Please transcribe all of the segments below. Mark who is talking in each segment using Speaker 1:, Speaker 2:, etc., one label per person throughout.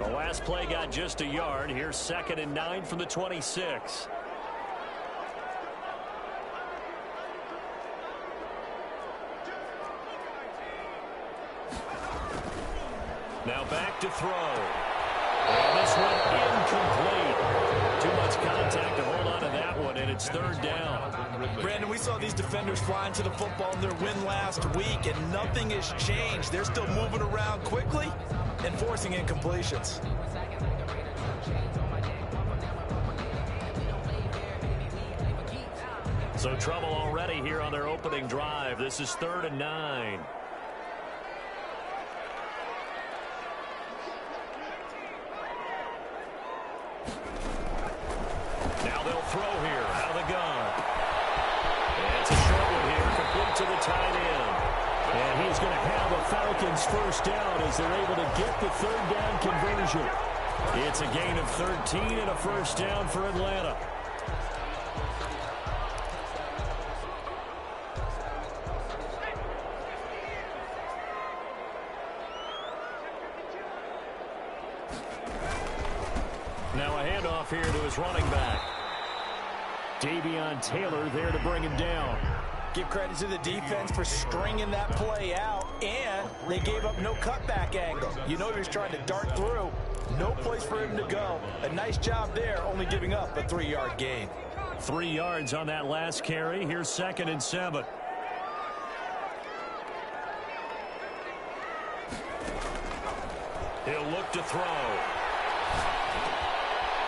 Speaker 1: The last play got just a yard. Here's 2nd and 9 from the 26. Now back to throw. And this one incomplete. Too much contact to hold on to that one, and it's 3rd down.
Speaker 2: Brandon, we saw these defenders flying to the football in their win last week, and nothing has changed. They're still moving around quickly and forcing incompletions.
Speaker 1: So trouble already here on their opening drive. This is 3rd and 9. Now they'll throw here out of the gun. And it's a short one here, complete to the tight end. And he's going to have a Falcons first down as they're able to get the 3rd down conversion. It's a gain of 13 and a first down for Atlanta. Now a handoff here to his running back. Davion Taylor there to bring him down.
Speaker 2: Give credit to the defense for stringing that play out, and they gave up no cutback angle. You know he was trying to dart through. No place for him to go. A nice job there, only giving up a 3-yard gain.
Speaker 1: 3 yards on that last carry. Here's 2nd and 7. He'll look to throw.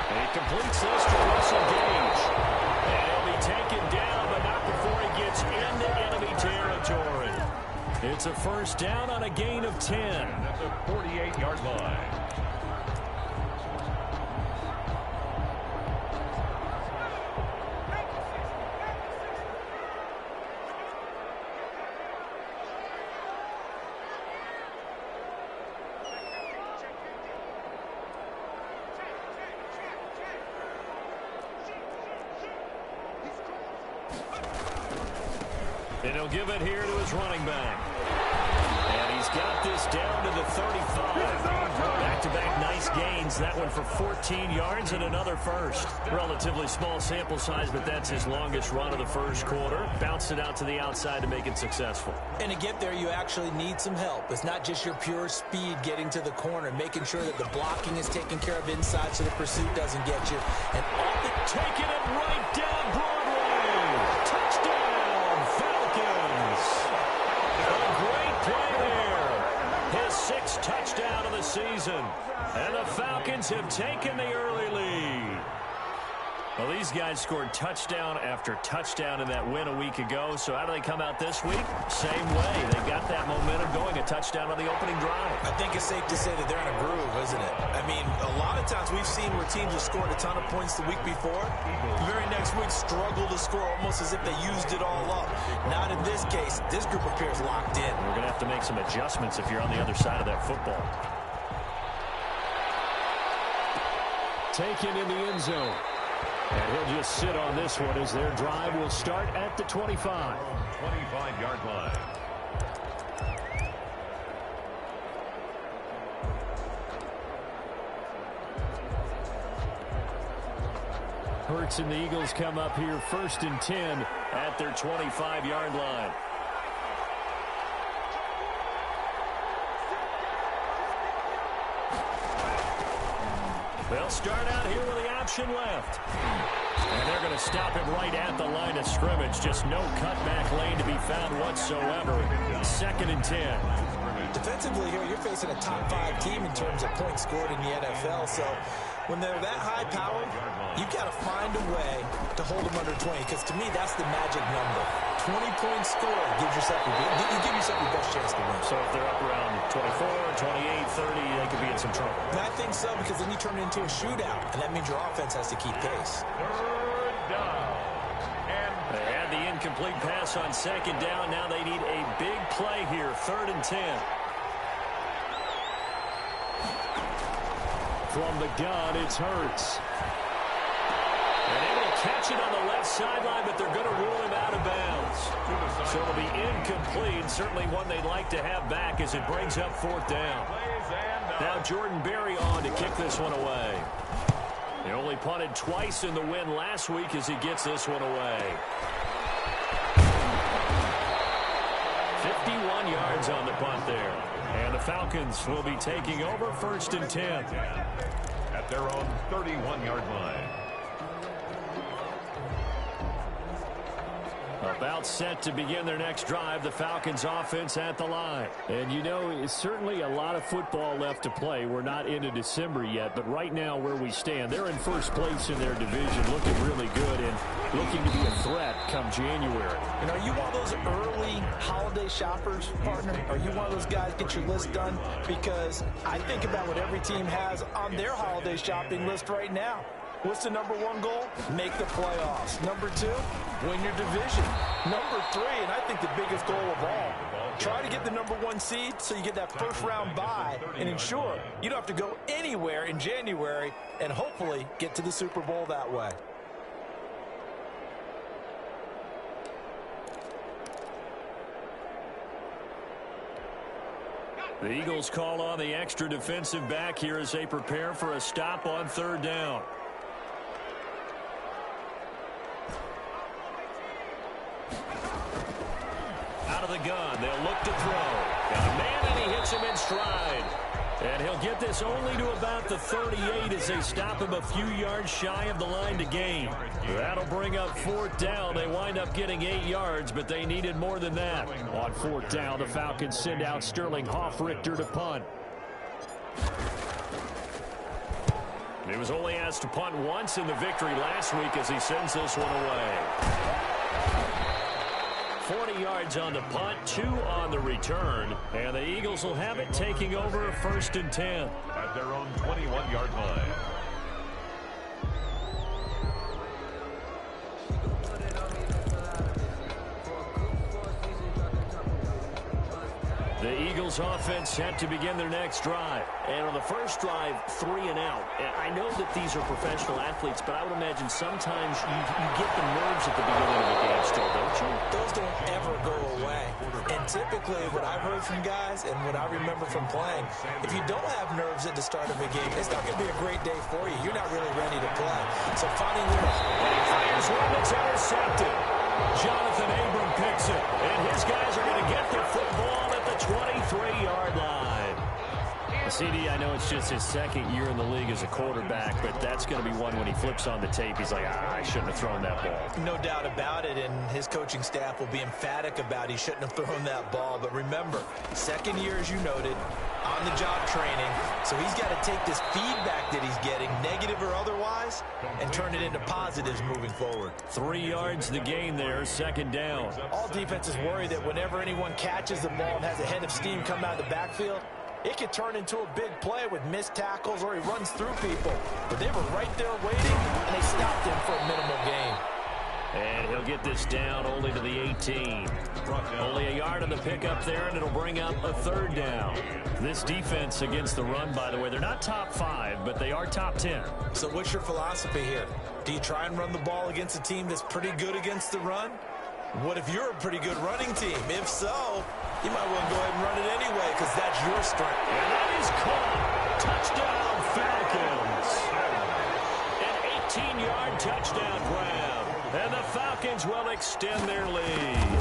Speaker 1: And he completes this to Russell Gage. And he'll be taken down, but not before he gets into enemy territory. It's a first down on a gain of 10.
Speaker 3: At the 48-yard line.
Speaker 1: And he'll give it here to his running back. And he's got this down to the 35. Back-to-back nice gains. That one for 14 yards and another first. Relatively small sample size, but that's his longest run of the first quarter. Bounced it out to the outside to make it successful.
Speaker 2: And to get there, you actually need some help. It's not just your pure speed getting to the corner, making sure that the blocking is taken care of inside so the pursuit doesn't get you. And
Speaker 1: taking it right down Broadway. Touchdown, Falcons. A great play there. His 6th touchdown of the season. And the Falcons have taken the early lead. Well, these guys scored touchdown after touchdown in that win a week ago. So how do they come out this week? Same way. They got that momentum going, a touchdown on the opening drive.
Speaker 2: I think it's safe to say that they're in a groove, isn't it? I mean, a lot of times we've seen where teams have scored a ton of points the week before. The very next week struggle to score almost as if they used it all up. Not in this case. This group appears locked in.
Speaker 1: We're going to have to make some adjustments if you're on the other side of that football. Taken in the end zone. And he'll just sit on this one as their drive will start at the 25.
Speaker 3: 25-yard line.
Speaker 1: Hurts and the Eagles come up here 1st and 10 at their 25-yard line. They'll start out here with the option left. And they're going to stop him right at the line of scrimmage. Just no cutback lane to be found whatsoever. 2nd and 10.
Speaker 2: Defensively here, you're facing a top 5 team in terms of points scored in the NFL. So when they're that high powered, you've got to find a way to hold them under 20. Because to me, that's the magic number. 20 points scored gives yourself you give yourself your best chance to win.
Speaker 1: So if they're up around 24, 28, 30, they could be in some trouble.
Speaker 2: And I think so, because then you turn it into a shootout, and that means your offense has to keep pace.
Speaker 3: 3rd down. And
Speaker 1: they had the incomplete pass on 2nd down. Now they need a big play here. 3rd and 10. From the gun, it's Hurts. And able to catch it on the left sideline, but they're going to rule him out of bounds. So it'll be incomplete. Certainly one they'd like to have back as it brings up 4th down. Now Jordan Berry on to kick this one away. He only punted twice in the win last week as he gets this one away. 51 yards on the punt there. And the Falcons will be taking over 1st and 10.
Speaker 3: At their own 31-yard line.
Speaker 1: About set to begin their next drive, the Falcons offense at the line. And you know, it's certainly a lot of football left to play. We're not into December yet, but right now where we stand, they're in 1st place in their division, looking really good and looking to be a threat come January.
Speaker 2: You know, are you one of those early holiday shoppers, partner? Are you one of those guys get your list done? Because I think about what every team has on their holiday shopping list right now. What's the number 1 goal? Make the playoffs. Number 2, win your division. Number 3, and I think the biggest goal of all, try to get the number 1 seed so you get that first-round bye and ensure you don't have to go anywhere in January and hopefully get to the Super Bowl that way.
Speaker 1: The Eagles call on the extra defensive back here as they prepare for a stop on 3rd down. Out of the gun, they'll look to throw. Got a man, and he hits him in stride. And he'll get this only to about the 38 as they stop him a few yards shy of the line to gain. That'll bring up 4th down. They wind up getting 8 yards, but they needed more than that. On 4th down, the Falcons send out Sterling Hoffrichter to punt. He was only asked to punt once in the victory last week as he sends this one away. 40 yards on the punt, 2 on the return. And the Eagles will have it taking over 1st and 10.
Speaker 3: At their own 21-yard line.
Speaker 1: The Eagles offense set to begin their next drive. And on the first drive, 3 and out. And I know that these are professional athletes, but I would imagine sometimes you get the nerves at the beginning of the game still, don't you?
Speaker 2: Those don't ever go away. And typically what I've heard from guys and what I remember from playing, if you don't have nerves at the start of a game, it's not going to be a great day for you. You're not really ready to play. So finding your
Speaker 1: fires one that's intercepted. Jonathan Abram picks it. And his guys are going to get the football at the 23-yard line. CD, I know it's just his 2nd year in the league as a quarterback, but that's going to be one when he flips on the tape, he's like, I shouldn't have thrown that ball.
Speaker 2: No doubt about it, and his coaching staff will be emphatic about he shouldn't have thrown that ball. But remember, 2nd year, as you noted, on-the-job training, so he's got to take this feedback that he's getting, negative or otherwise, and turn it into positives moving forward.
Speaker 1: 3 yards the gain there, 2nd down.
Speaker 2: All defenses worry that whenever anyone catches the ball and has a head of steam come out of the backfield, it could turn into a big play with missed tackles or he runs through people. But they were right there waiting, and they stopped him for a minimal gain.
Speaker 1: And he'll get this down only to the 18. Only a yard on the pickup there, and it'll bring up a 3rd down. This defense against the run, by the way, they're not top 5, but they are top 10.
Speaker 2: So what's your philosophy here? Do you try and run the ball against a team that's pretty good against the run? What if you're a pretty good running team? If so, you might want to go ahead and run it anyway because that's your strength.
Speaker 1: And that is caught. Touchdown, Falcons. An 18-yard touchdown grab. And the Falcons will extend their lead.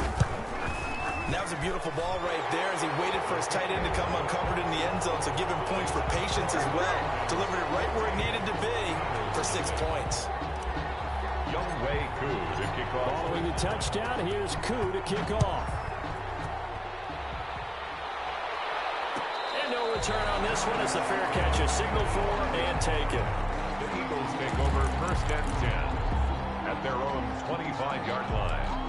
Speaker 2: That was a beautiful ball right there as he waited for his tight end to come uncovered in the end zone, so give him points for patience as well. Delivered it right where it needed to be for 6 points.
Speaker 3: Younghoe Koo to kick off.
Speaker 1: Following the touchdown, here's Koo to kick off. And no return on this one as the fair catch is signaled for and taken.
Speaker 3: The Eagles take over 1st and 10 at their own 25-yard line.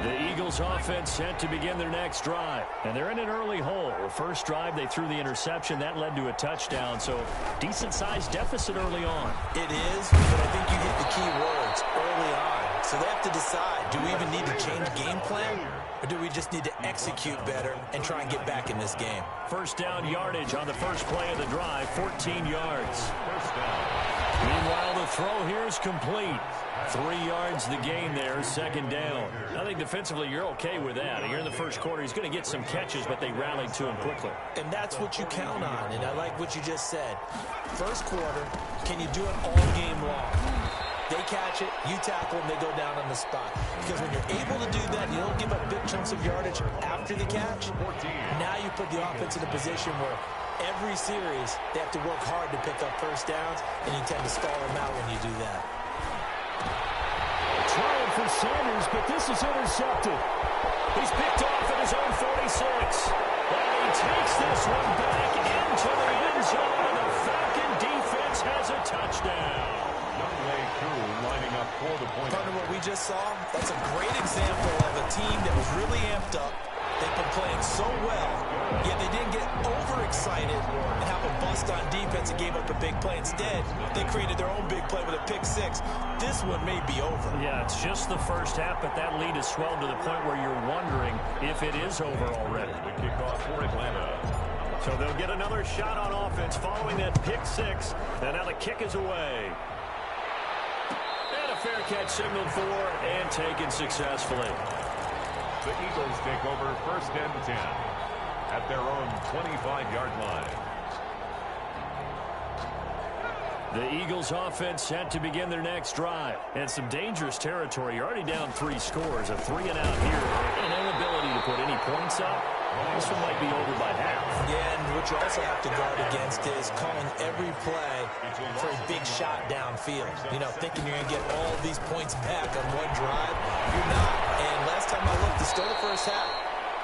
Speaker 1: The Eagles offense set to begin their next drive. And they're in an early hole. The first drive, they threw the interception. That led to a touchdown. So decent-sized deficit early on.
Speaker 2: It is, but I think you hit the key words early on. So they have to decide, do we even need to change game plan, or do we just need to execute better and try and get back in this game?
Speaker 1: First down yardage on the first play of the drive, 14 yards. First down. Meanwhile, the throw here is complete. 3 yards the gain there, second down. I think defensively you're okay with that. Here in the first quarter, he's going to get some catches, but they rallied to him quickly.
Speaker 2: And that's what you count on, and I like what you just said. First quarter, can you do it all game long? They catch it, you tackle them, they go down on the spot. Because when you're able to do that, you don't give up big chunks of yardage after the catch. Now you put the offense in a position where every series they have to work hard to pick up first downs, and you tend to stall them out when you do that.
Speaker 1: Trying for Sanders, but this is intercepted. He's picked off at his own 46. And he takes this one back into the end zone, and the Falcon defense has a touchdown.
Speaker 3: Lining up for the point.
Speaker 2: Partner, what we just saw, that's a great example of a team that was really amped up. They've been playing so well, yet they didn't get overexcited and have a bust on defense and gave up a big play. Instead, they created their own big play with a pick six. This one may be over.
Speaker 1: Yeah, it's just the first half, but that lead has swelled to the point where you're wondering if it is over already.
Speaker 3: The kickoff for Atlanta.
Speaker 1: So they'll get another shot on offense following that pick six, and now the kick is away. Fair catch signaled for and taken successfully.
Speaker 3: The Eagles take over first and 10 at their own 25-yard line.
Speaker 1: The Eagles offense set to begin their next drive. And some dangerous territory. You're already down 3 scores. A 3-and-out here. An inability to put any points up. This one might be over by half.
Speaker 2: Yeah, and what you also have to guard against is calling every play for a big shot downfield. You know, thinking you're going to get all these points back on one drive. You're not. And last time I looked, it's still the first half.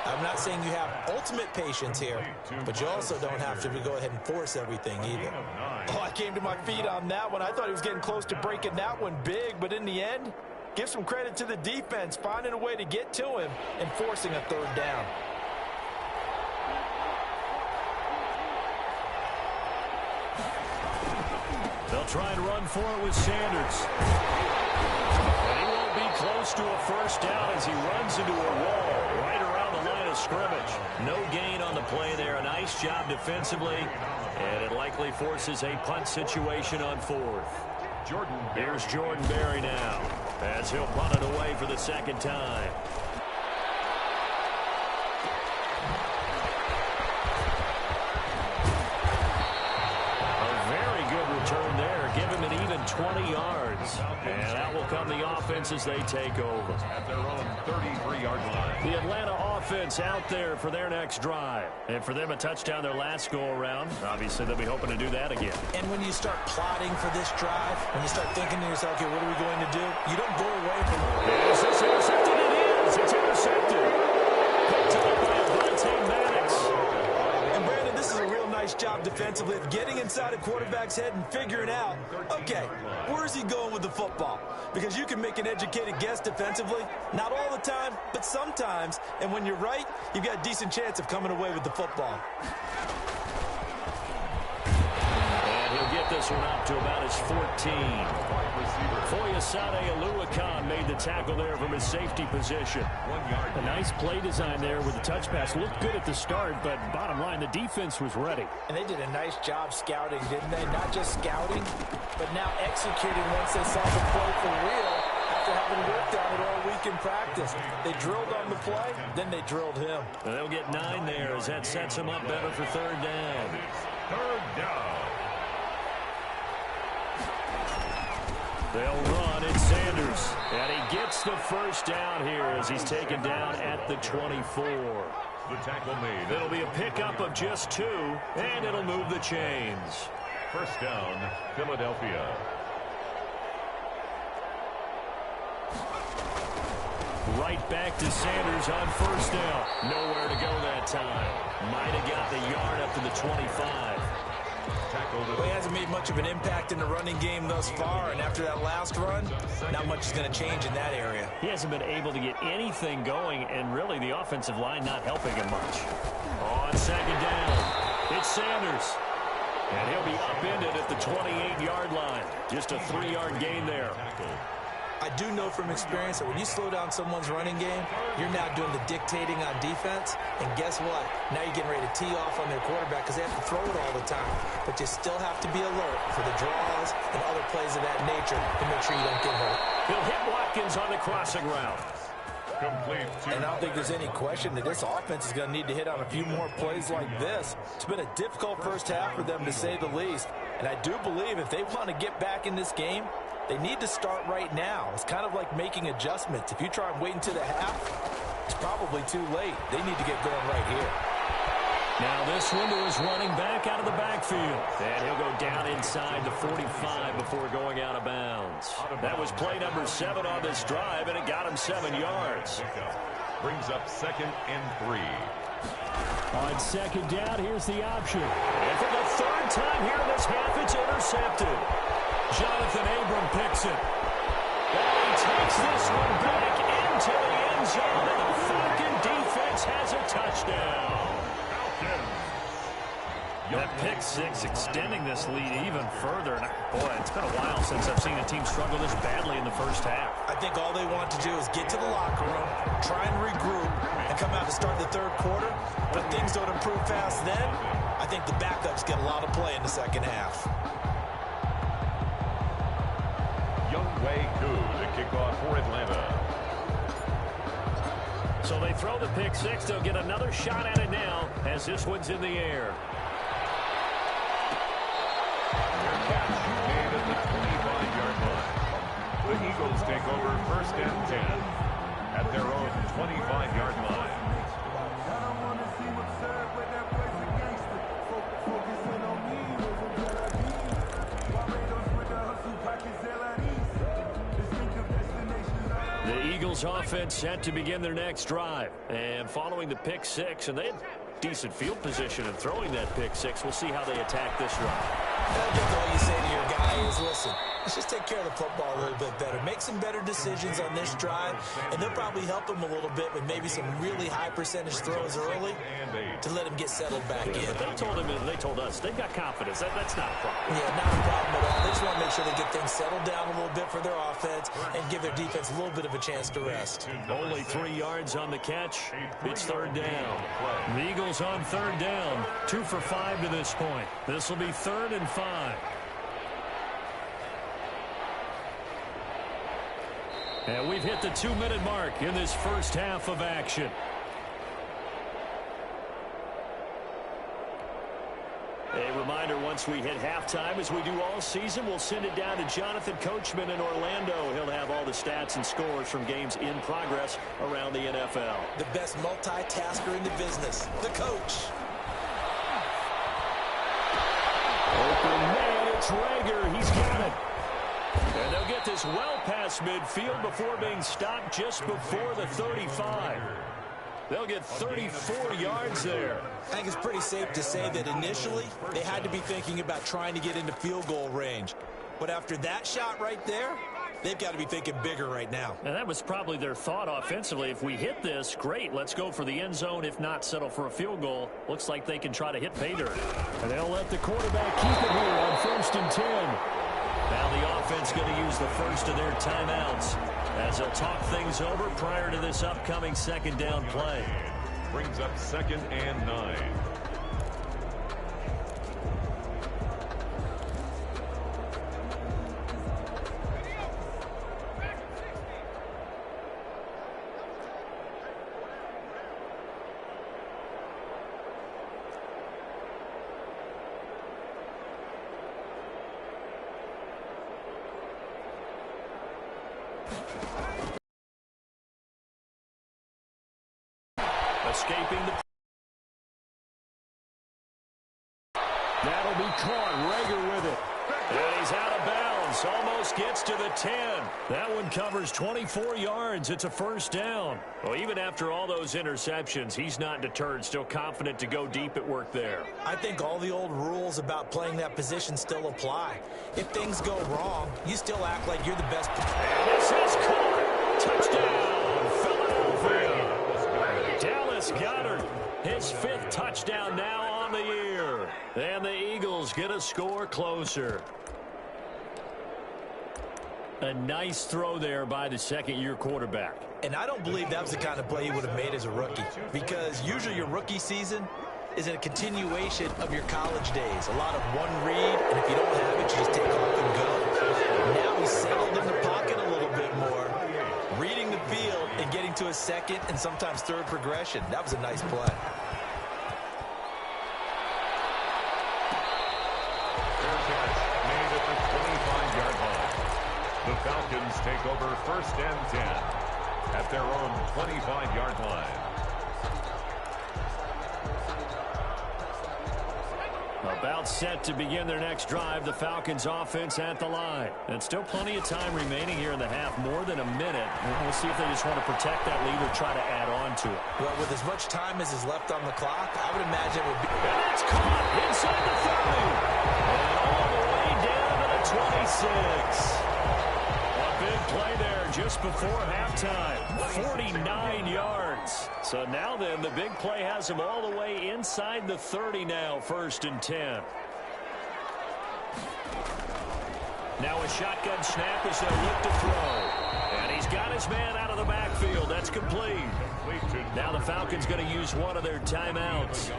Speaker 2: I'm not saying you have ultimate patience here, but you also don't have to go ahead and force everything either. Oh, I came to my feet on that one. I thought he was getting close to breaking that one big, but in the end, give some credit to the defense, finding a way to get to him and forcing a third down.
Speaker 1: They'll try and run for it with Sanders. And he won't be close to a first down as he runs into a wall right around the line of scrimmage. No gain on the play there. A nice job defensively. And it likely forces a punt situation on fourth. Here's Jordan Berry now as he'll punt it away for the second time. Return there, give him an even 20 yards. And that will come the offense as they take over.
Speaker 3: At their own 33-yard line.
Speaker 1: The Atlanta offense out there for their next drive. And for them, a touchdown their last go-around. Obviously, they'll be hoping to do that again.
Speaker 2: And when you start plotting for this drive, when you start thinking to yourself, okay, what are we going to do? You don't go away from it.
Speaker 1: Is this intercepted? It is. It's intercepted. Picked up by Avonte Maddox.
Speaker 2: And Brandon, this is a real nice job defensively of getting inside a quarterback's head and figuring out, okay, where's he going with the football? Because you can make an educated guess defensively, not all the time, but sometimes. And when you're right, you've got a decent chance of coming away with the football.
Speaker 1: And he'll get this one up to about his 14. Foyesade Oluwakan made the tackle there from his safety position.
Speaker 3: 1 yard.
Speaker 1: A nice play design there with the touch pass. Looked good at the start, but bottom line, the defense was ready.
Speaker 2: And they did a nice job scouting, didn't they? Not just scouting, but now executing once they saw the play for real after having worked on it all week in practice. They drilled on the play, then they drilled him.
Speaker 1: And they'll get 9 there as that sets them up better for third down.
Speaker 3: Third down.
Speaker 1: They'll run. It's Sanders. And he gets the first down here as he's taken down at the 24.
Speaker 3: The tackle made.
Speaker 1: It'll be a pickup of just 2, and it'll move the chains.
Speaker 3: First down, Philadelphia.
Speaker 1: Right back to Sanders on first down. Nowhere to go that time. Might have got the yard up to the 25.
Speaker 2: Well, he hasn't made much of an impact in the running game thus far, and after that last run, not much is going to change in that area.
Speaker 1: He hasn't been able to get anything going, and really the offensive line not helping him much. On second down, it's Sanders. And he'll be upended at the 28-yard line. Just a 3-yard gain there.
Speaker 2: I do know from experience that when you slow down someone's running game, you're now doing the dictating on defense. And guess what? Now you're getting ready to tee off on their quarterback because they have to throw it all the time. But you still have to be alert for the draws and other plays of that nature to make sure you don't get hurt.
Speaker 1: He'll hit Watkins on the crossing route.
Speaker 3: Complete.
Speaker 2: And I don't think there's any question that this offense is going to need to hit on a few more plays like this. It's been a difficult first half for them, to say the least. And I do believe if they want to get back in this game, they need to start right now. It's kind of like making adjustments. If you try and wait until the half, it's probably too late. They need to get going right here.
Speaker 1: Now this one to his running back out of the backfield. And he'll go down inside the 45 before going out of bounds. That was play number 7 on this drive, and it got him 7 yards.
Speaker 3: Brings up 2nd and 3.
Speaker 1: On 2nd down, here's the option. And for the 3rd time here in this half, it's intercepted. Jonathan Abram picks it. And he takes this one back into the end zone, and the Falcon defense has a touchdown.
Speaker 4: That pick six extending this lead even further. And boy, it's been a while since I've seen a team struggle this badly in the first half.
Speaker 2: I think all they want to do is get to the locker room, try and regroup, and come out to start the 3rd quarter. But if things don't improve fast then, I think the backups get a lot of play in the 2nd half.
Speaker 3: Younghoe Koo to kick off for Atlanta.
Speaker 1: So they throw the pick six. They'll get another shot at it now as this one's in the air.
Speaker 3: Made at the 25-yard line. The Eagles take over 1st and 10 at their own 25-yard line.
Speaker 1: The Eagles offense set to begin their next drive. And following the pick six, and they had decent field position in throwing that pick six. We'll see how they attack this drive.
Speaker 2: I think all you say to your guy is, listen, let's just take care of the football a little bit better. Make some better decisions on this drive, and they'll probably help him a little bit with maybe some really high percentage throws early to let him get settled back in.
Speaker 1: But they told him, and they told us, they've got confidence. That's not a problem.
Speaker 2: Yeah, not a problem at all. They just want to make sure they get things settled down a little bit for their offense and give their defense a little bit of a chance to rest.
Speaker 1: Only 3 yards on the catch. It's 3rd down. The Eagles on 3rd down. 2 for 5 to this point. This will be 3rd and 5. And we've hit the 2-minute mark in this first half of action. A reminder, once we hit halftime, as we do all season, we'll send it down to Jonathan Coachman in Orlando. He'll have all the stats and scores from games in progress around the NFL.
Speaker 2: The best multitasker in the business, the coach.
Speaker 1: Open man, it's Rager. He's got it. And they'll get this well past midfield before being stopped just before the 35. They'll get 34 yards there.
Speaker 2: I think it's pretty safe to say that initially they had to be thinking about trying to get into field goal range. But after that shot right there, they've got to be thinking bigger right now.
Speaker 1: And that was probably their thought offensively. If we hit this, great, let's go for the end zone. If not, settle for a field goal. Looks like they can try to hit pay dirt. And they'll let the quarterback keep it here on 1st and 10. Now the offense going to use the first of their timeouts as they'll talk things over prior to this upcoming 2nd down play.
Speaker 3: Brings up 2nd and 9.
Speaker 1: Escaping the... That'll be caught. Rager with it. And he's out of bounds. Almost gets to the 10. That one covers 24 yards. It's a 1st down. Well, even after all those interceptions, he's not deterred. Still confident to go deep at work there.
Speaker 2: I think all the old rules about playing that position still apply. If things go wrong, you still act like you're the best.
Speaker 1: And this is caught. Touchdown, Philadelphia. Dallas Goedert, his 5th touchdown now on the year. And the Eagles get a score closer.
Speaker 4: A nice throw there by the second-year quarterback.
Speaker 2: And I don't believe that was the kind of play he would have made as a rookie, because usually your rookie season is a continuation of your college days. A lot of one read, and if you don't have it, you just take off and go. Now he's settled in the pocket a little bit more, reading the field and getting to a second and sometimes third progression. That was a nice play.
Speaker 3: Fair catch made at the 25-yard line. The Falcons take over 1st and 10 at their own 25-yard line.
Speaker 4: About set to begin their next drive, the Falcons offense at the line. And still plenty of time remaining here in the half, more than a minute. We'll see if they just want to protect that lead or try to add on to it.
Speaker 2: Well, with as much time as is left on the clock, I would imagine it would be...
Speaker 1: And that's caught inside the 30. And all the way down to the 26. A big play there just before halftime. 49 yards. So now then, the big play has him all the way inside the 30 now, 1st and 10. Now a shotgun snap as they'll look to throw. And he's got his man out of the backfield. That's complete. Now the Falcons going to use one of their timeouts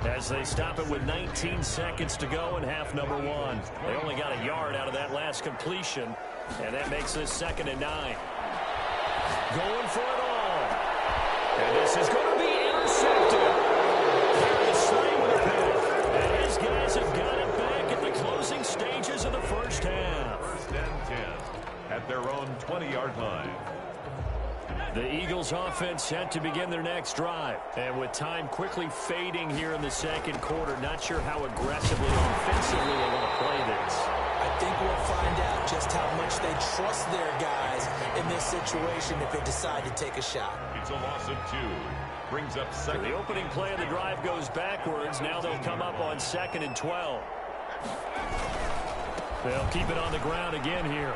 Speaker 1: as they stop it with 19 seconds to go in half number 1. They only got a yard out of that last completion, and that makes this 2nd and 9. Going for it all. And this is going to be intercepted. Harris Slay with a pick. And his guys have got it back at the closing stages of the first half.
Speaker 3: 1st and 10 at their own 20-yard line.
Speaker 4: The Eagles offense set to begin their next drive. And with time quickly fading here in the second quarter, not sure how aggressively or offensively they want to play this.
Speaker 2: I think we'll find out just how much they trust their guys in this situation if they decide to take a shot.
Speaker 3: It's a loss of 2. Brings up second.
Speaker 4: The opening play of the drive goes backwards. Now they'll come up on 2nd and 12. They'll keep it on the ground again here.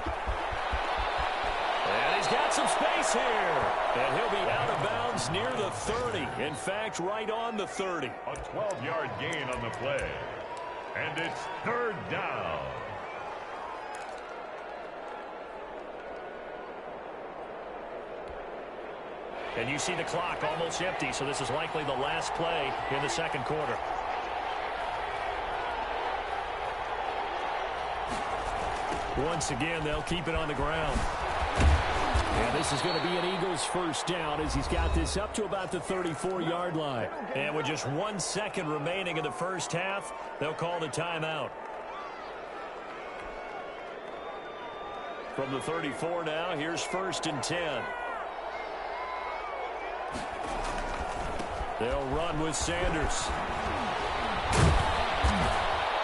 Speaker 4: And he's got some space here. And he'll be out of bounds near the 30. In fact, right on the 30.
Speaker 3: A 12-yard gain on the play. And it's 3rd down.
Speaker 4: And you see the clock almost empty, so this is likely the last play in the second quarter. Once again, they'll keep it on the ground. And this is going to be an Eagles first down as he's got this up to about the 34-yard line. And with just 1 second remaining in the first half, they'll call the timeout. From the 34 now, here's 1st and 10. They'll run with Sanders.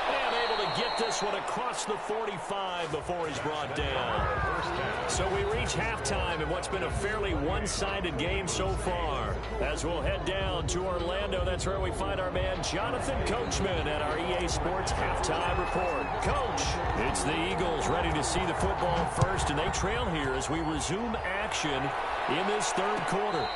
Speaker 4: And able to get this one across the 45 before he's brought down. So we reach halftime in what's been a fairly one-sided game so far. As we'll head down to Orlando, that's where we find our man Jonathan Coachman at our EA Sports Halftime Report. Coach, it's the Eagles ready to see the football first, and they trail here as we resume action in this third quarter.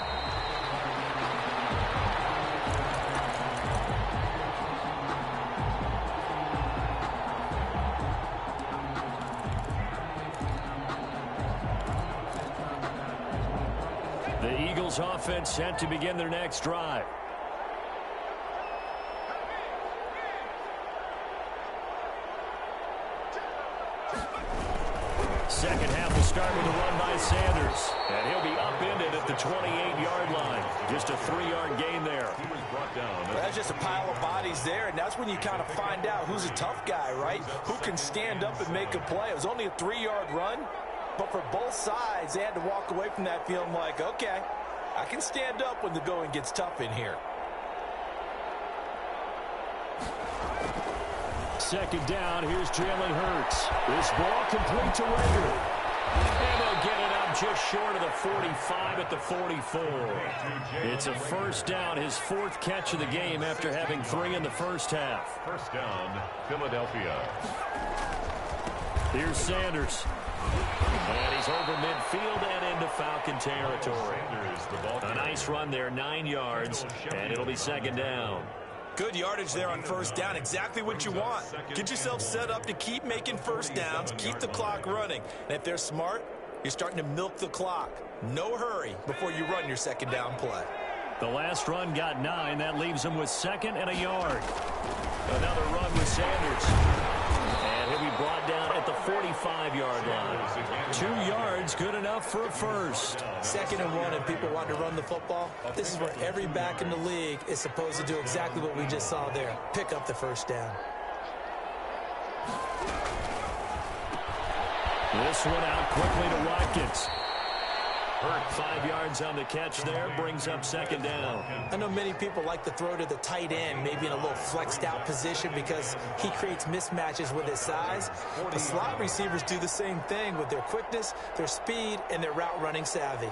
Speaker 4: The Eagles offense set to begin their next drive. Second half will start with a run by Sanders. And he'll be upended at the 28-yard line. Just a 3-yard gain there.
Speaker 3: He was brought down.
Speaker 2: Well, that's just a pile of bodies there, and that's when you kind of find out who's a tough guy, right? Who can stand up and make a play. It was only a 3-yard run, but for both sides, they had to walk away from that feeling like, okay, I can stand up when the going gets tough in here.
Speaker 4: Second down, here's Jalen Hurts. This ball complete to Rager. And they'll get it up just short of the 45 at the 44. It's a first down, his 4th catch of the game after having 3 in the first half.
Speaker 3: First down, Philadelphia.
Speaker 4: Here's Sanders. And he's over midfield and into Falcon territory. A nice run there, 9 yards, and it'll be second down.
Speaker 2: Good yardage there on first down. Exactly what you want. Get yourself set up to keep making first downs, keep the clock running. And if they're smart, you're starting to milk the clock. No hurry before you run your second down play.
Speaker 4: The last run got 9. That leaves him with 2nd and a yard. Another run with Sanders. And he'll be brought down at the 45-yard line. 2 yards, good enough for a first.
Speaker 2: 2nd and 1, and people want to run the football. This is where every back in the league is supposed to do exactly what we just saw there. Pick up the first down.
Speaker 4: This one out quickly to Watkins. 5 yards on the catch there, brings up 2nd down.
Speaker 2: I know many people like to throw to the tight end, maybe in a little flexed out position because he creates mismatches with his size. The slot receivers do the same thing with their quickness, their speed, and their route running savvy.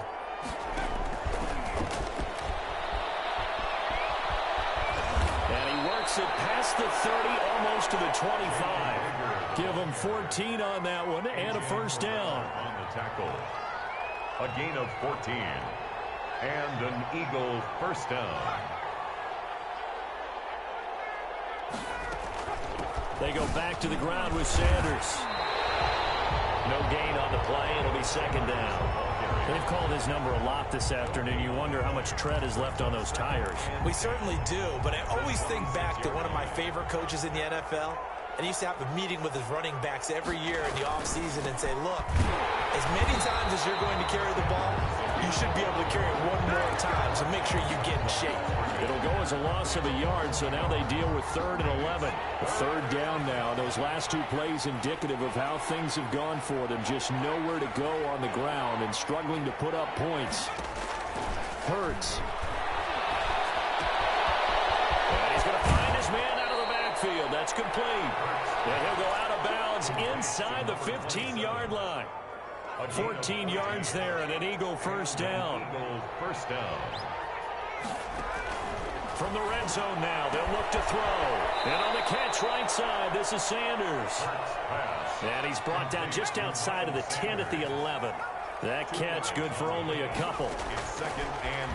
Speaker 4: And he works it past the 30, almost to the 25. Give him 14 on that one and a first down.
Speaker 3: On the tackle. A gain of 14. And an Eagle first down.
Speaker 4: They go back to the ground with Sanders. No gain on the play. It'll be 2nd down. They've called his number a lot this afternoon. You wonder how much tread is left on those tires.
Speaker 2: We certainly do, but I always think back to one of my favorite coaches in the NFL. And he used to have a meeting with his running backs every year in the offseason and say, look, as many times as you're going to carry the ball, you should be able to carry it one more time, so make sure you get in shape.
Speaker 4: It'll go as a loss of a yard, so now they deal with 3rd and 11. The 3rd down now. Those last 2 plays indicative of how things have gone for them. Just nowhere to go on the ground and struggling to put up points. Hurts. And he's going to find his man out of the backfield. That's complete. And he'll go out of bounds inside the 15-yard line. 14 yards there and an Eagle first down. From the red zone now, they'll look to throw. And on the catch right side, this is Sanders. And he's brought down just outside of the 10 at the 11. That catch good for only a couple.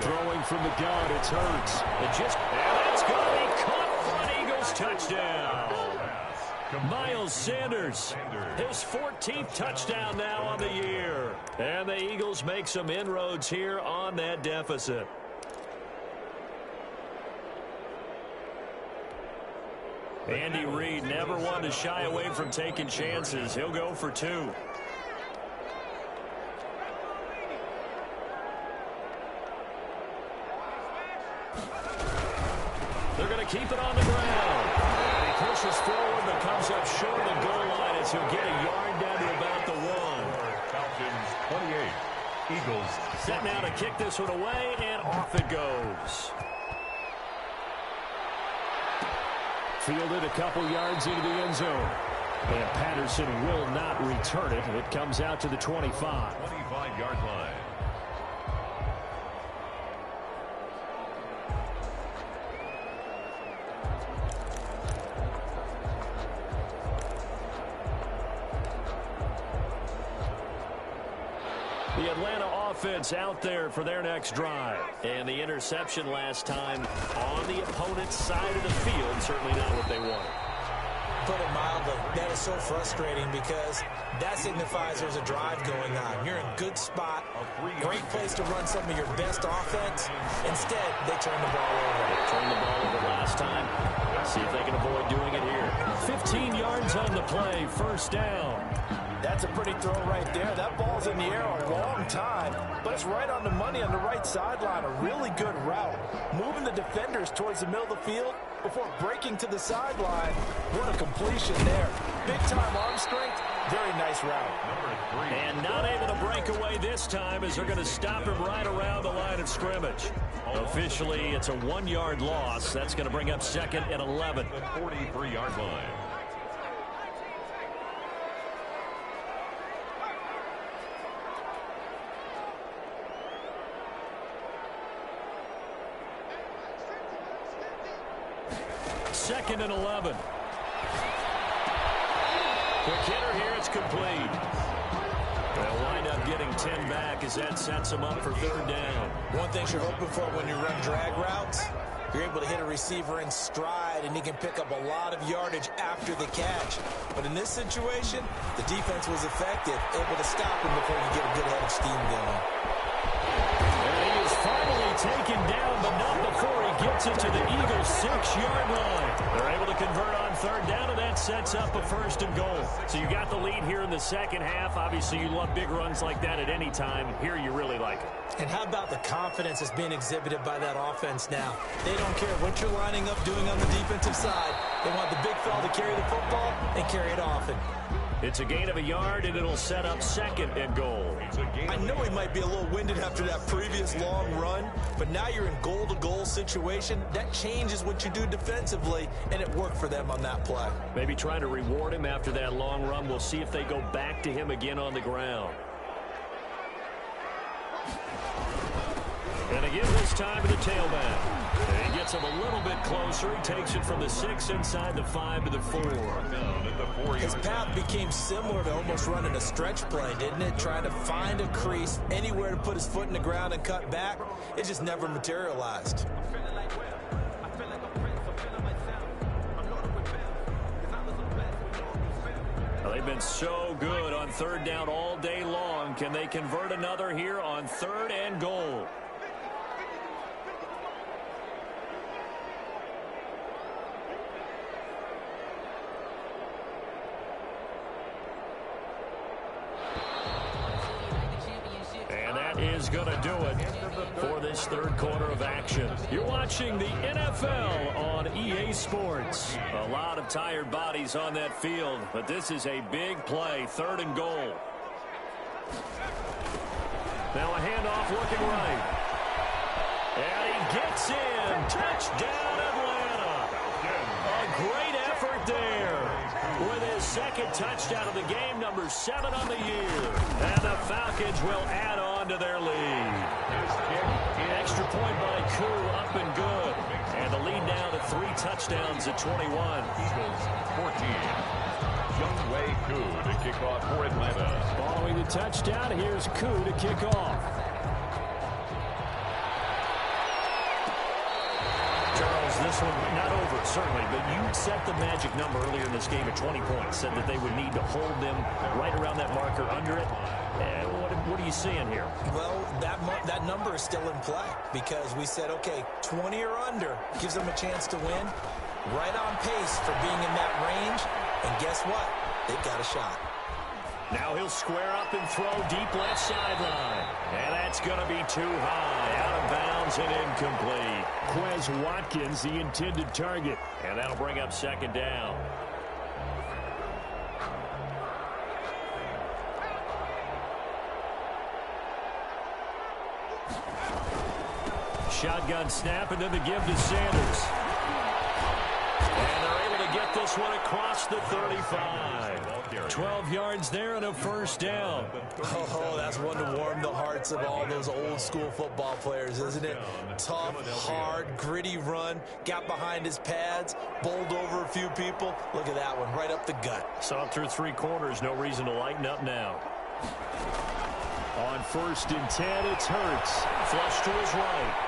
Speaker 4: Throwing from the gun, it's Hurts. And that's going to be caught for an Eagles touchdown. Miles Sanders, his 14th touchdown now on the year. And the Eagles make some inroads here on that deficit. Andy Reid never wanted to shy away from taking chances. He'll go for 2. They're going to keep it on the ground. And he pushes forward but comes up short of the goal line as he'll get a yard down to about the 1.
Speaker 3: Falcons 28. Eagles.
Speaker 4: Set now to kick this one away, and off it goes. Fielded a couple yards into the end zone. And Patterson will not return it. It comes out to the 25.
Speaker 3: 25-yard line.
Speaker 4: The Atlanta offense out there for their next drive. And the interception last time on the opponent's side of the field. Certainly not what they wanted.
Speaker 2: Put it mildly, that is so frustrating because that signifies there's a drive going on. You're in a good spot, great place to run some of your best offense. Instead, they turn the ball over.
Speaker 4: They turned the ball over last time. See if they can avoid doing it here. 15 yards on the play, first down.
Speaker 2: That's a pretty throw right there. That ball's in the air a long time, but it's right on the money on the right sideline. A really good route. Moving the defenders towards the middle of the field before breaking to the sideline. What a completion there. Big-time arm strength. Very nice route.
Speaker 4: And not able to break away this time as they're going to stop him right around the line of scrimmage. Officially, it's a 1-yard loss. That's going to bring up 2nd and 11.
Speaker 3: The 43-yard line.
Speaker 4: Second and 11. Quick hitter here, it's complete. They'll wind up getting 10 back as that sets them up for 3rd down.
Speaker 2: One thing you're hoping for when you run drag routes, You're able to hit a receiver in stride, and he can pick up a lot of yardage after the catch. But in this situation, the defense was effective, able to stop him before you get a good head of steam going.
Speaker 4: And he is finally taken down, but not before he gets it to the Eagles' 6-yard line. They're able to convert on third down, and that sets up a first and goal. So you got the lead here in the second half. Obviously, you love big runs like that at any time. Here you really like it.
Speaker 2: And how about the confidence that's being exhibited by that offense now? They don't care what you're lining up doing on the defensive side. They want the big fella to carry the football and carry it often.
Speaker 4: It's a gain of a yard, and it'll set up second and goal.
Speaker 2: I know he might be a little winded after that previous long run, but now you're in goal-to-goal situation. That changes what you do defensively, and it worked for them on that play.
Speaker 4: Maybe trying to reward him after that long run. We'll see if they go back to him again on the ground. And again this time to the tailback. And he gets him a little bit closer. He takes it from the 6 inside the 5 to the 4.
Speaker 2: His path became similar to almost running a stretch play, didn't it? Trying to find a crease, anywhere to put his foot in the ground and cut back. It just never materialized.
Speaker 4: Well, they've been so good on third down all day long. Can they convert another here on third and goal? Is going to do it for this third quarter of action. You're watching the NFL on EA Sports. A lot of tired bodies on that field, but this is a big play, third and goal. Now a handoff looking right. And he gets in. Touchdown, Atlanta. A great effort there. With his second touchdown of the game, number 7 on the year. And the Falcons will add on to their lead. Extra point by Koo, up and good. And the lead now to 3 touchdowns at 21.
Speaker 3: Eagles 14. Younghoe Koo to kick off for Atlanta.
Speaker 4: Following the touchdown, here's Koo to kick off. Charles, this one not over, certainly, but you set the magic number earlier in this game at 20 points, said that they would need to hold them right around that marker under it. What are you seeing here?
Speaker 2: Well, that number is still in play because we said, okay, 20 or under gives them a chance to win. Right on pace for being in that range. And guess what? They've got a shot.
Speaker 4: Now he'll square up and throw deep left sideline. And that's going to be too high. Out of bounds and incomplete. Quez Watkins, the intended target. And that'll bring up second down. Shotgun snap, and then the give to Sanders. And they're able to get this one across the 35. 12 yards there and a first down.
Speaker 2: Oh, that's one to warm the hearts of all those old-school football players, isn't it? Tough, hard, gritty run. Got behind his pads, bowled over a few people. Look at that one, right up the gut.
Speaker 4: Saw through 3 quarters, no reason to lighten up now. On 1st and 10, it's Hurts. Flush to his right.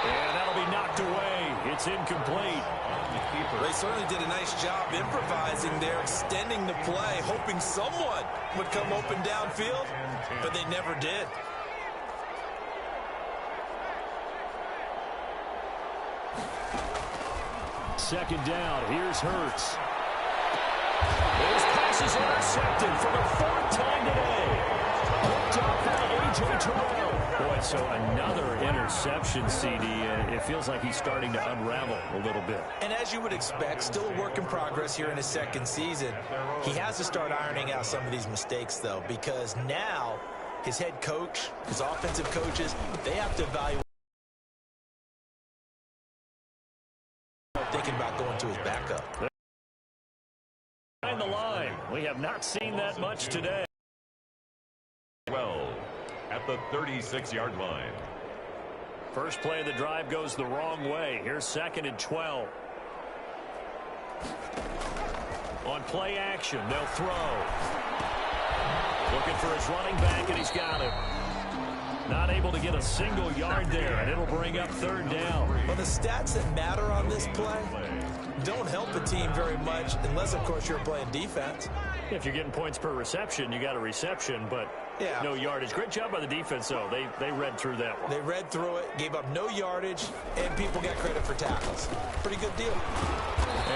Speaker 4: And that'll be knocked away. It's incomplete.
Speaker 2: They certainly did a nice job improvising there, extending the play, hoping someone would come open downfield, but they never did.
Speaker 4: Second down. Here's Hurts. His pass is intercepted for the 4th time today. Picked up by A.J. Terrell. Boy, so another interception, CD. It feels like he's starting to unravel a little bit.
Speaker 2: And as you would expect, still a work in progress here in his second season. He has to start ironing out some of these mistakes, though, because now his head coach, his offensive coaches, they have to evaluate thinking about going to his backup.
Speaker 4: Behind the line. We have not seen that much today.
Speaker 3: 12 at the 36-yard line.
Speaker 4: First play of the drive goes the wrong way. Here's 2nd and 12. On play action, they'll throw. Looking for his running back, and he's got it. Not able to get a single yard there, and it'll bring up third down.
Speaker 2: Well, the stats that matter on this play don't help a team very much unless, of course, you're playing defense.
Speaker 4: If you're getting points per reception, you got a reception, but no yardage. Great job by the defense, though. They read through that one.
Speaker 2: They read through it, gave up no yardage, and people got credit for tackles. Pretty good deal.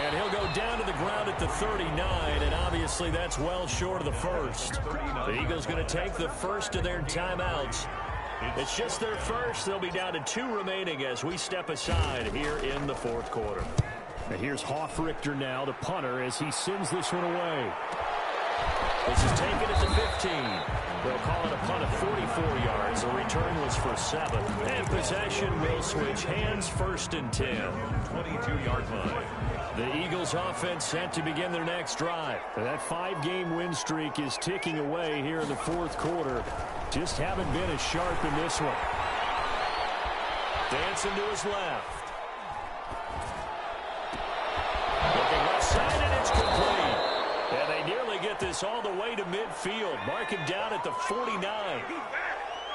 Speaker 4: And he'll go down to the ground at the 39, and obviously that's well short of the first. The Eagles going to take the first of their timeouts. It's just their first. They'll be down to 2 remaining as we step aside here in the fourth quarter. Now here's Hoffrichter now, the punter, as he sends this one away. This is taken at the 15. They'll call it a punt of 44 yards. The return was for 7. And possession will switch hands, 1st and 10.
Speaker 3: 22-yard line.
Speaker 4: The Eagles offense set to begin their next drive. That 5-game win streak is ticking away here in the fourth quarter. Just haven't been as sharp in this one. Dancing to his left. Looking left side, and it's complete. And they nearly get this all the way to midfield. Mark him down at the 49.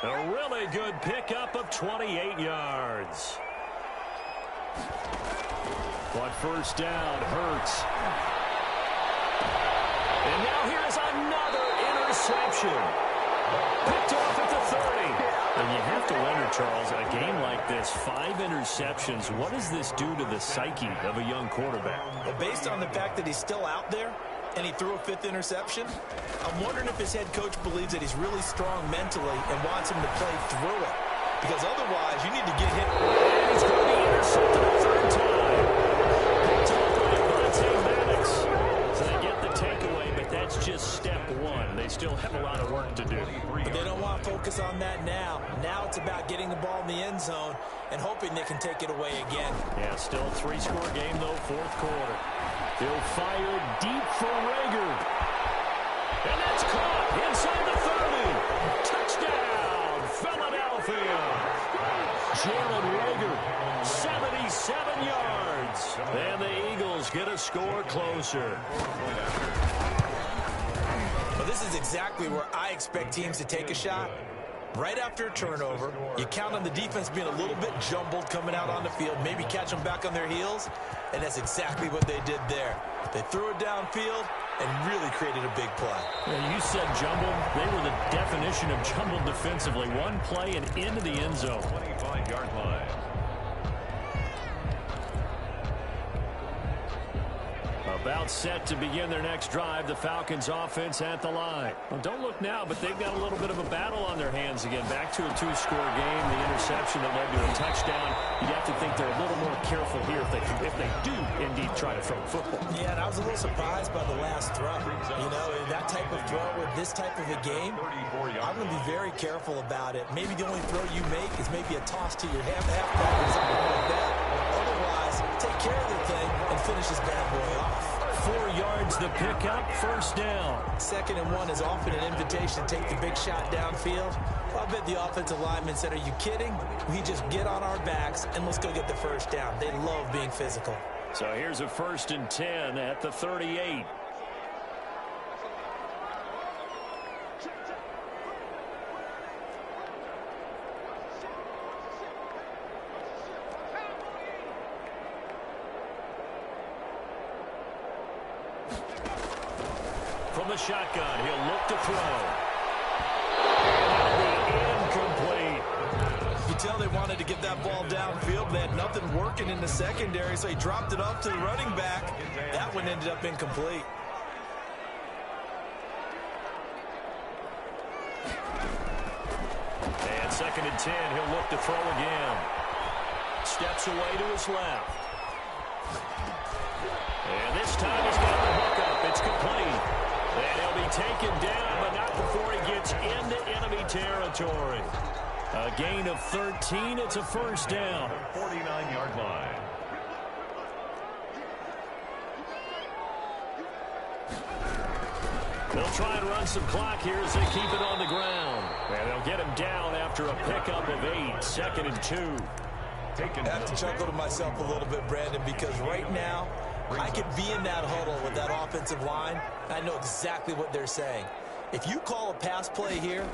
Speaker 4: A really good pickup of 28 yards. But first down, Hurts. And now here's another interception. Picked off at the 30. And you have to wonder, Charles, a game like this, 5 interceptions, what does this do to the psyche of a young quarterback?
Speaker 2: Well, based on the fact that he's still out there and he threw a 5th interception, I'm wondering if his head coach believes that he's really strong mentally and wants him to play through it. Because otherwise, you need to get hit.
Speaker 4: And he's going to be intercepted a 3rd time. So they get the takeaway, but that's just step 1. They still have a lot of work to do.
Speaker 2: But they don't want to focus on that now. Now it's about getting the ball in the end zone and hoping they can take it away again.
Speaker 4: Yeah, still a 3-score game, though, 4th quarter. He'll fire deep for Rager. And that's caught inside the 30. Touchdown, Philadelphia. Jalen Rager, 77 yards. And the Eagles get a score closer.
Speaker 2: Well, this is exactly where I expect teams to take a shot. Right after a turnover, you count on the defense being a little bit jumbled coming out on the field, maybe catch them back on their heels, and that's exactly what they did there. They threw it downfield and really created a big play.
Speaker 4: Yeah, you said jumbled. They were the definition of jumbled defensively. One play and into the end zone.
Speaker 3: 25-yard line.
Speaker 4: About set to begin their next drive, the Falcons offense at the line. Well, don't look now, but they've got a little bit of a battle on their hands again. Back to a 2-score game, the interception that led to a touchdown. You have to think they're a little more careful here if they do indeed try to throw the football.
Speaker 2: Yeah, and I was a little surprised by the last throw. You know, that type of throw with this type of a game, I'm going to be very careful about it. Maybe the only throw you make is maybe a toss to your halfback or something like that. Otherwise, take care of the thing and finish this bad boy off.
Speaker 4: 4 yards the pickup, 1st down.
Speaker 2: 2nd and 1 is often an invitation to take the big shot downfield. I bet the offensive lineman said, are you kidding? We just get on our backs and let's go get the 1st down. They love being physical.
Speaker 4: So here's a 1st and 10 at the 38. From the shotgun, he'll look to throw. And incomplete.
Speaker 2: You tell they wanted to get that ball downfield. They had nothing working in the secondary, so he dropped it off to the running back. That one ended up incomplete.
Speaker 4: And 2nd and 10, he'll look to throw again. Steps away to his left. And this time he's got the hook up. It's complete. And he'll be taken down, but not before he gets into enemy territory. A gain of 13. It's a 1st down.
Speaker 3: 49-yard line.
Speaker 4: They'll try and run some clock here as they keep it on the ground. And they'll get him down after a pickup of 8. 2nd and 2.
Speaker 2: I have to chuckle to myself a little bit, Brandon, because right now, I could be in that huddle with that offensive line. I know exactly what they're saying. If you call a pass play here,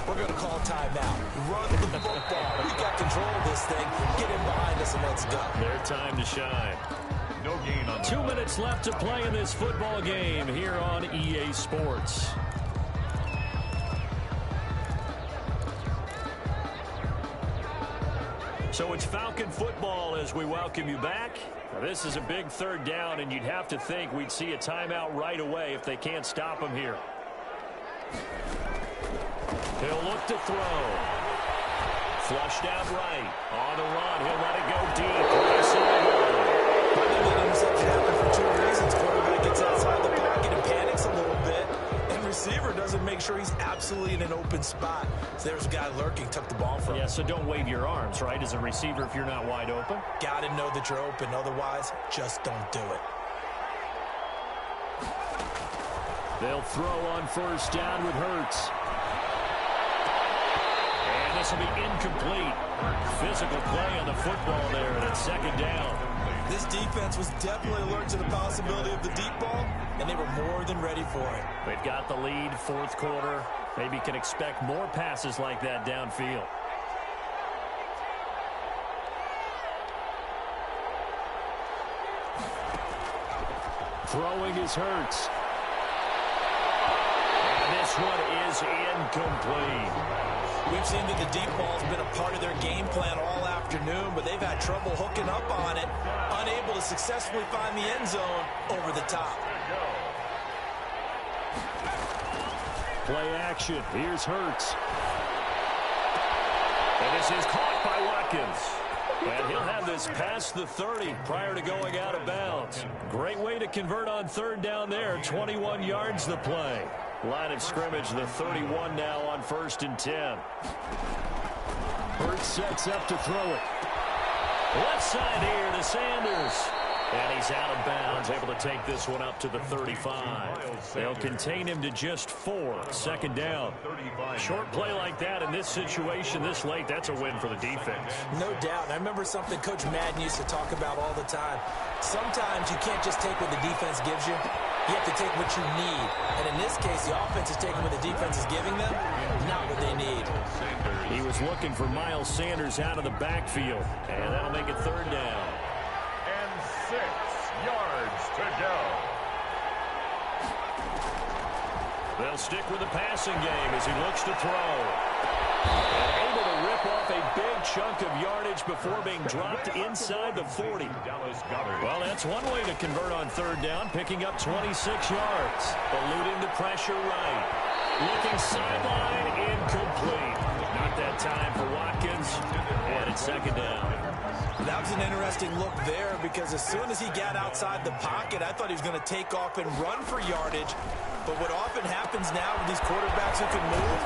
Speaker 2: we're going to call timeout. Run the football. We got control of this thing. Get him behind us and let's go.
Speaker 4: Their time to shine.
Speaker 3: No gain on
Speaker 4: 2 minutes left to play in this football game here on EA Sports. So it's Falcon football as we welcome you back. Now this is a big third down, and you'd have to think we'd see a timeout right away if they can't stop him here. He'll look to throw. Flushed out right. On the run. He'll let it go deep.
Speaker 2: Probably that interception happened for two reasons. Quarterback gets outside the pocket and panics a little bit. And receiver doesn't make sure he's absolutely in an open spot. So there's a guy lurking, took the ball from him.
Speaker 4: Yeah, so don't wave your arms, right, as a receiver if you're not wide open.
Speaker 2: Got to know that you're open. Otherwise, just don't do it.
Speaker 4: They'll throw on first down with Hurts. And this will be incomplete. Physical play on the football there, and it's second down.
Speaker 2: This defense was definitely alert to the possibility of the deep ball, and they were more than ready for it.
Speaker 4: They've got the lead, fourth quarter. Maybe can expect more passes like that downfield. Throwing is Hurts. And this one is incomplete.
Speaker 2: We've seen that the deep ball's been a part of their game plan all afternoon, but they've had trouble hooking up on it, unable to successfully find the end zone over the top.
Speaker 4: Play action. Here's Hurts. And this is caught by Watkins. And he'll have this past the 30 prior to going out of bounds. Great way to convert on third down there. 21 yards the play. Line of scrimmage, the 31 now on 1st and 10. Hurts sets up to throw it. Left side here to Sanders. And he's out of bounds, able to take this one up to the 35. They'll contain him to just 4. Second down. Short play like that in this situation this late, that's a win for the defense.
Speaker 2: No doubt. And I remember something Coach Madden used to talk about all the time. Sometimes you can't just take what the defense gives you. You have to take what you need. And in this case, the offense is taking what the defense is giving them, not what they need.
Speaker 4: He was looking for Miles Sanders out of the backfield. And that'll make it third down.
Speaker 3: 6 yards to go.
Speaker 4: They'll stick with the passing game as he looks to throw. And able to rip off a big chunk of yardage before being dropped inside the 40. Well, that's one way to convert on third down, picking up 26 yards. Eluding the pressure right. Looking sideline, incomplete. Not that time for Watkins. And it's second down.
Speaker 2: That was an interesting look there because as soon as he got outside the pocket, I thought he was going to take off and run for yardage. But what often happens now with these quarterbacks who can move,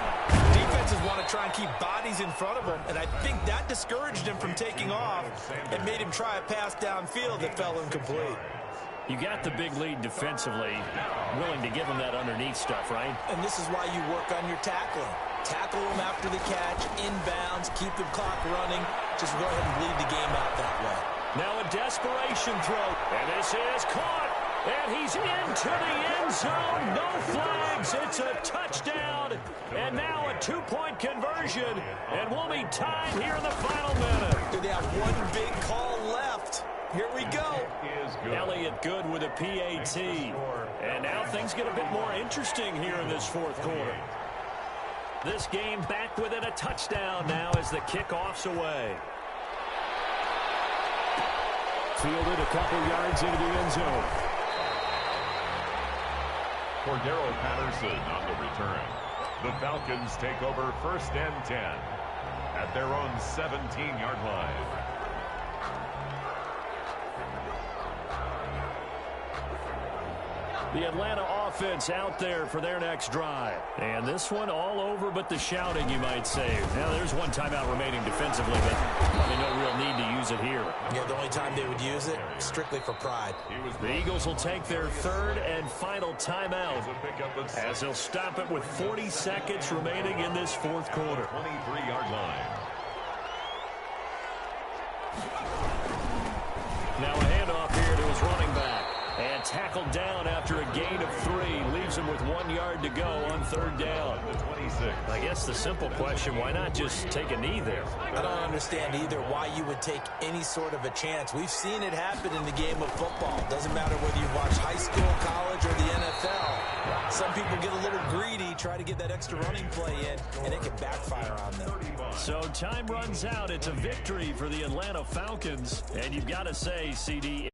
Speaker 2: defenses want to try and keep bodies in front of them, and I think that discouraged him from taking off and made him try a pass downfield that fell incomplete.
Speaker 4: You got the big lead defensively, willing to give him that underneath stuff, right?
Speaker 2: And this is why you work on your tackling. Tackle them after the catch, inbounds, keep the clock running. Just go ahead and bleed the game out that way.
Speaker 4: Now a desperation throw, and this is caught, and he's into the end zone. No flags. It's a touchdown, and now a two-point conversion, and we'll be tied here in the final minute.
Speaker 2: They have one big call left. Here we go.
Speaker 4: Elliott good with a PAT. And now things get a bit more interesting here in this fourth quarter. This game back within a touchdown now as the kickoff's away. Fielded a couple yards into the end zone.
Speaker 3: Cordero Patterson on the return. The Falcons take over 1st and 10 at their own 17-yard line.
Speaker 4: The Atlanta offense out there for their next drive. And this one all over but the shouting, you might say. Now, there's one timeout remaining defensively, but probably no real need to use it here.
Speaker 2: Yeah, the only time they would use it, strictly for pride.
Speaker 4: The Eagles will take their third and final timeout as they'll stop it with 40 seconds remaining in this fourth quarter.
Speaker 3: 23-yard line.
Speaker 4: Now a handoff here to his running back. And tackled down after a gain of 3. Leaves him with 1 yard to go on third down. I guess the simple question, why not just take a knee there?
Speaker 2: I don't understand either why you would take any sort of a chance. We've seen it happen in the game of football. Doesn't matter whether you watch high school, college, or the NFL. Some people get a little greedy, try to get that extra running play in, and it can backfire on them.
Speaker 4: So time runs out. It's a victory for the Atlanta Falcons. And you've got to say, CD,